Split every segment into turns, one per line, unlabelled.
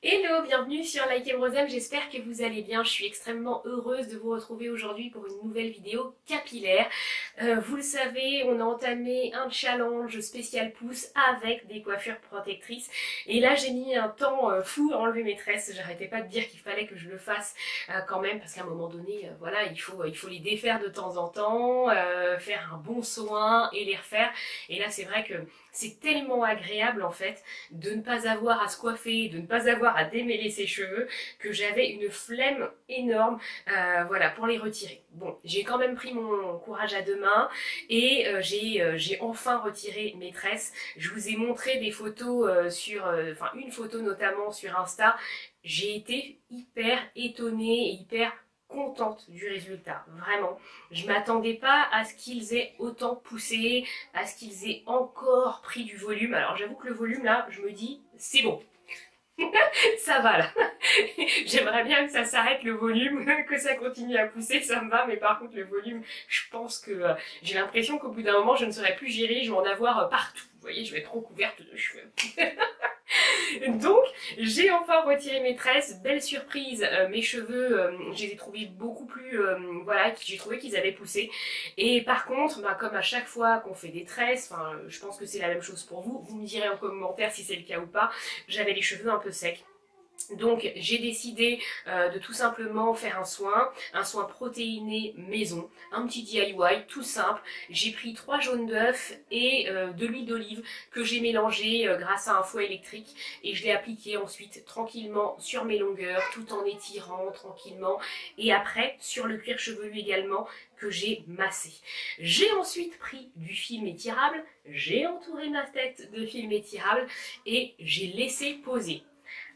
Hello, bienvenue sur Like Brosem, j'espère que vous allez bien. Je suis extrêmement heureuse de vous retrouver aujourd'hui pour une nouvelle vidéo capillaire. Vous le savez, on a entamé un challenge spécial pouce avec des coiffures protectrices. Et là, j'ai mis un temps fou à enlever mes tresses. J'arrêtais pas de dire qu'il fallait que je le fasse quand même, parce qu'à un moment donné, voilà, il faut les défaire de temps en temps, faire un bon soin et les refaire. Et là, c'est vrai que c'est tellement agréable en fait de ne pas avoir à se coiffer, de ne pas avoir à démêler ses cheveux, que j'avais une flemme énorme voilà, pour les retirer. Bon, j'ai quand même pris mon courage à deux mains et j'ai enfin retiré mes tresses. Je vous ai montré des photos enfin une photo notamment sur Insta. J'ai été hyper étonnée et hyper contente du résultat, vraiment. Je m'attendais pas à ce qu'ils aient autant poussé, à ce qu'ils aient encore pris du volume. Alors j'avoue que le volume là, je me dis, c'est bon. Ça va là. J'aimerais bien que ça s'arrête le volume, que ça continue à pousser, ça me va, mais par contre le volume, je pense que j'ai l'impression qu'au bout d'un moment je ne saurais plus gérer, je vais en avoir partout. Vous voyez, je vais être trop couverte de cheveux. Donc, j'ai enfin retiré mes tresses. Belle surprise, mes cheveux, je les ai trouvés beaucoup plus... voilà, j'ai trouvé qu'ils avaient poussé. Et par contre, bah, comme à chaque fois qu'on fait des tresses, je pense que c'est la même chose pour vous, vous me direz en commentaire si c'est le cas ou pas, j'avais les cheveux un peu secs. Donc j'ai décidé de tout simplement faire un soin protéiné maison, un petit DIY tout simple. J'ai pris 3 jaunes d'œufs et de l'huile d'olive que j'ai mélangé grâce à un fouet électrique et je l'ai appliqué ensuite tranquillement sur mes longueurs tout en étirant tranquillement et après sur le cuir chevelu également que j'ai massé. J'ai ensuite pris du film étirable, j'ai entouré ma tête de film étirable et j'ai laissé poser.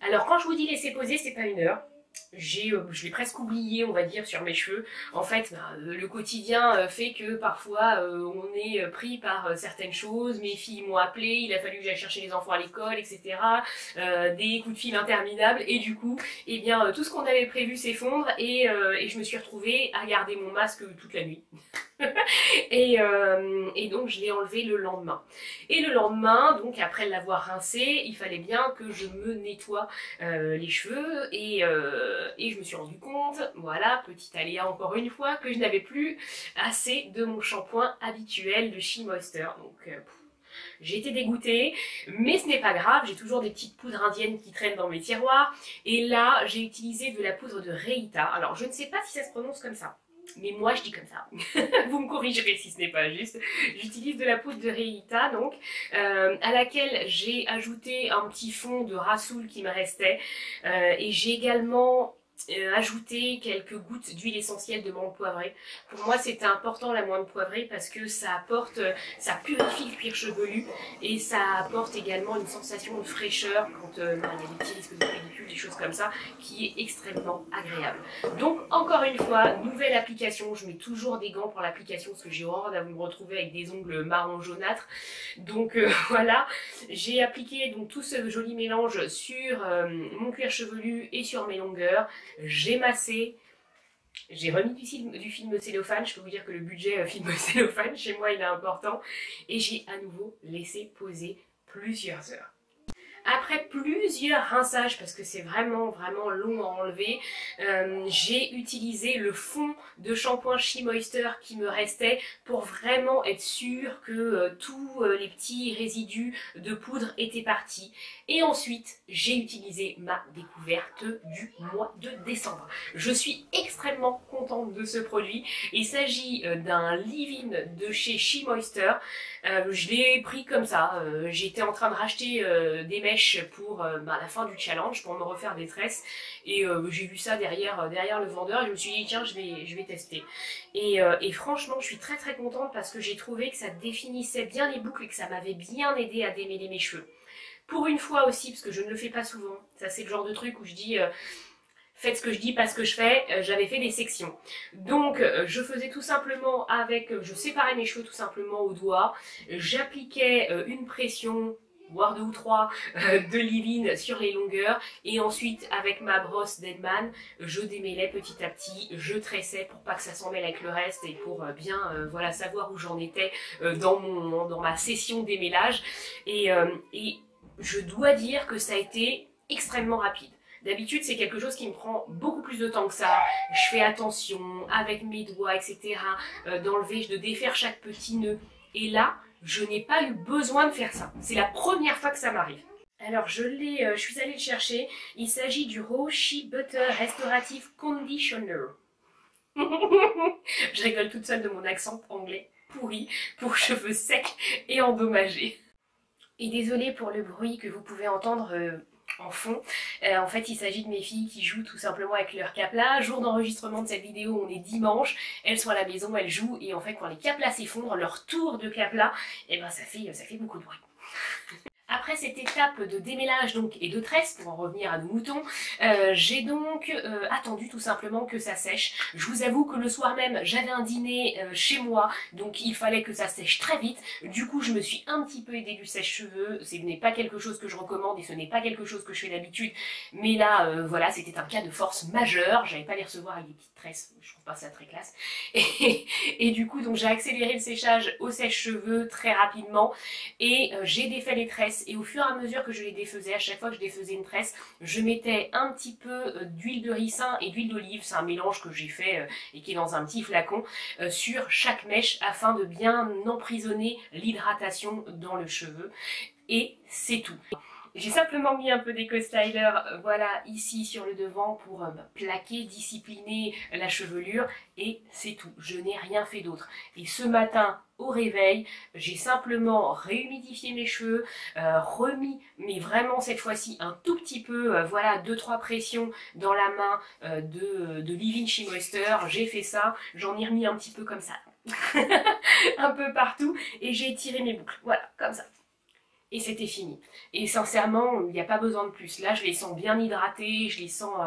Alors quand je vous dis laisser poser, c'est pas une heure. Je l'ai presque oublié, on va dire, sur mes cheveux. En fait, le quotidien fait que parfois on est pris par certaines choses. Mes filles m'ont appelé, il a fallu que j'aille chercher les enfants à l'école, etc. Des coups de fil interminables. Et du coup, eh bien, tout ce qu'on avait prévu s'effondre et je me suis retrouvée à garder mon masque toute la nuit. et donc je l'ai enlevé le lendemain. Et le lendemain, donc après l'avoir rincé, il fallait bien que je me nettoie les cheveux et je me suis rendu compte, voilà, petit aléa encore une fois, que je n'avais plus assez de mon shampoing habituel de She Moisture. Donc j'ai été dégoûtée, mais ce n'est pas grave, j'ai toujours des petites poudres indiennes qui traînent dans mes tiroirs. Et là, j'ai utilisé de la poudre de Reita. Alors je ne sais pas si ça se prononce comme ça, mais moi je dis comme ça. Vous me corrigerez si ce n'est pas juste. J'utilise de la poudre de Reita donc, à laquelle j'ai ajouté un petit fond de rassoul qui me restait. Et j'ai également ajouté quelques gouttes d'huile essentielle de menthe poivrée. Pour moi c'était important la menthe poivrée parce que ça apporte, ça purifie le cuir chevelu et ça apporte également une sensation de fraîcheur quand il y a des petits risques de pellicule, des choses comme ça, qui est extrêmement agréable. Donc encore une fois, nouvelle application, je mets toujours des gants pour l'application parce que j'ai horreur de me retrouver avec des ongles marron jaunâtres. Donc voilà, j'ai appliqué donc tout ce joli mélange sur mon cuir chevelu et sur mes longueurs. J'ai massé, j'ai remis du film cellophane, je peux vous dire que le budget film cellophane chez moi il est important, et j'ai à nouveau laissé poser plusieurs heures. Après plusieurs rinçages, parce que c'est vraiment long à enlever, j'ai utilisé le fond de shampoing She Moisture qui me restait pour vraiment être sûre que tous les petits résidus de poudre étaient partis. Et ensuite, j'ai utilisé ma découverte du mois de décembre. Je suis extrêmement contente de ce produit. Il s'agit d'un leave-in de chez She Moisture. Je l'ai pris comme ça. J'étais en train de racheter des mèches pour la fin du challenge, pour me refaire des tresses. Et j'ai vu ça derrière le vendeur et je me suis dit tiens, je vais tester. Et franchement, je suis très contente parce que j'ai trouvé que ça définissait bien les boucles et que ça m'avait bien aidé à démêler mes cheveux. Pour une fois aussi, parce que je ne le fais pas souvent, ça c'est le genre de truc où je dis... faites ce que je dis, pas ce que je fais, j'avais fait des sections. Donc je faisais tout simplement avec, je séparais mes cheveux tout simplement au doigt, j'appliquais une pression, voire 2 ou 3, de leave-in sur les longueurs, et ensuite avec ma brosse Deadman, je démêlais petit à petit, je tressais pour pas que ça s'en mêle avec le reste et pour bien voilà, savoir où j'en étais dans ma session démêlage. Et je dois dire que ça a été extrêmement rapide. D'habitude, c'est quelque chose qui me prend beaucoup plus de temps que ça. Je fais attention avec mes doigts, etc. D'enlever, de défaire chaque petit nœud. Et là, je n'ai pas eu besoin de faire ça. C'est la première fois que ça m'arrive. Alors, je suis allée le chercher. Il s'agit du Raw Shea Butter Restorative Conditioner. Je rigole toute seule de mon accent anglais pourri pour cheveux secs et endommagés. Et désolée pour le bruit que vous pouvez entendre en fond. En fait, il s'agit de mes filles qui jouent tout simplement avec leur capla. Jour d'enregistrement de cette vidéo, on est dimanche. Elles sont à la maison, elles jouent. Et en fait, quand les caplas s'effondrent, leur tour de capla, eh ben, ça fait beaucoup de bruit. Après cette étape de démêlage donc, et de tresse, pour en revenir à nos moutons, j'ai donc attendu tout simplement que ça sèche. Je vous avoue que le soir même, j'avais un dîner chez moi, donc il fallait que ça sèche très vite. Du coup, je me suis un petit peu aidée du sèche-cheveux. Ce n'est pas quelque chose que je recommande et ce n'est pas quelque chose que je fais d'habitude. Mais là, voilà, c'était un cas de force majeure. J'avais pas les recevoir avec des petites tresses, je trouve pas ça très classe. Et du coup, donc j'ai accéléré le séchage au sèche-cheveux très rapidement et j'ai défait les tresses. Et au fur et à mesure que je les défaisais, à chaque fois que je défaisais une tresse, je mettais un petit peu d'huile de ricin et d'huile d'olive, c'est un mélange que j'ai fait et qui est dans un petit flacon, sur chaque mèche afin de bien emprisonner l'hydratation dans le cheveu. Et c'est tout. J'ai simplement mis un peu d'éco-styler, voilà, ici sur le devant pour plaquer, discipliner la chevelure et c'est tout. Je n'ai rien fait d'autre. Et ce matin, au réveil, j'ai simplement réhumidifié mes cheveux, remis, mais vraiment cette fois-ci un tout petit peu, voilà, 2-3 pressions dans la main de Leave-In Shea Moisture. J'ai fait ça, j'en ai remis un petit peu comme ça, un peu partout et j'ai étiré mes boucles, voilà, comme ça. Et c'était fini. Et sincèrement, il n'y a pas besoin de plus. Là, je les sens bien hydratés, je les sens...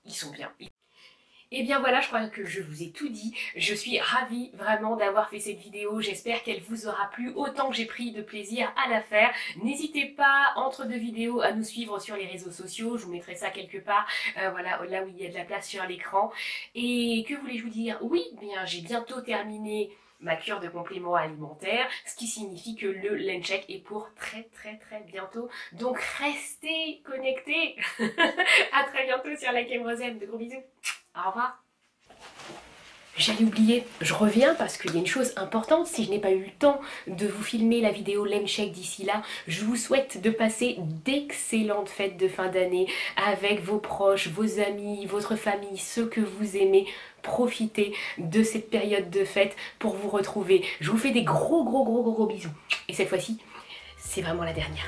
ils sont bien. Et bien voilà, je crois que je vous ai tout dit. Je suis ravie vraiment d'avoir fait cette vidéo. J'espère qu'elle vous aura plu autant que j'ai pris de plaisir à la faire. N'hésitez pas, entre deux vidéos, à nous suivre sur les réseaux sociaux. Je vous mettrai ça quelque part, voilà, là où il y a de la place sur l'écran. Et que voulais-je vous dire? Oui, bien, j'ai bientôt terminé ma cure de compléments alimentaires, ce qui signifie que le Lencheck est pour très bientôt. Donc restez connectés. À très bientôt sur Like and Rosem. De gros bisous. Au revoir. J'allais oublier, je reviens parce qu'il y a une chose importante, si je n'ai pas eu le temps de vous filmer la vidéo Lencheck d'ici là, je vous souhaite de passer d'excellentes fêtes de fin d'année avec vos proches, vos amis, votre famille, ceux que vous aimez. Profitez de cette période de fête pour vous retrouver. Je vous fais des gros bisous. Et cette fois-ci, c'est vraiment la dernière.